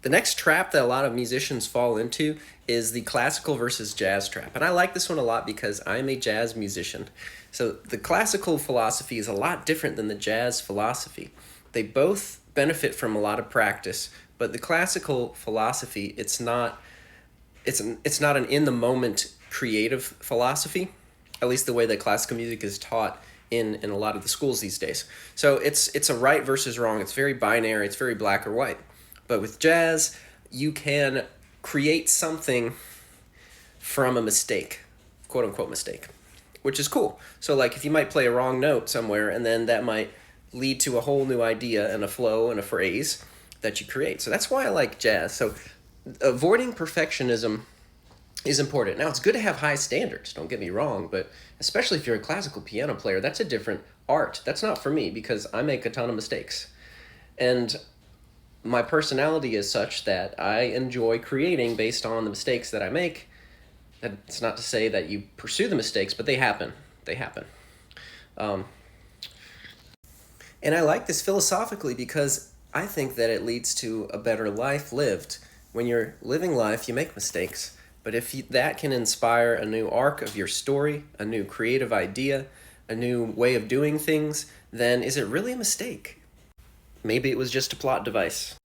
The next trap that a lot of musicians fall into is the classical versus jazz trap. And I like this one a lot because I'm a jazz musician. So the classical philosophy is a lot different than the jazz philosophy. They both benefit from a lot of practice, but the classical philosophy, it's not an in the moment creative philosophy, at least the way that classical music is taught in a lot of the schools these days. So it's a right versus wrong. It's very binary. It's very black or white. But with jazz, you can create something from a mistake, quote unquote mistake, which is cool. So like if you might play a wrong note somewhere and then that might lead to a whole new idea and a flow and a phrase that you create. So that's why I like jazz. So avoiding perfectionism is important. Now, it's good to have high standards, don't get me wrong, but especially if you're a classical piano player, that's a different art. That's not for me because I make a ton of mistakes. And my personality is such that I enjoy creating based on the mistakes that I make. That's not to say that you pursue the mistakes, but they happen. They happen. Um, and I like this philosophically because I think that it leads to a better life lived. When you're living life, you make mistakes. But if that can inspire a new arc of your story, a new creative idea, a new way of doing things, then is it really a mistake? Maybe it was just a plot device.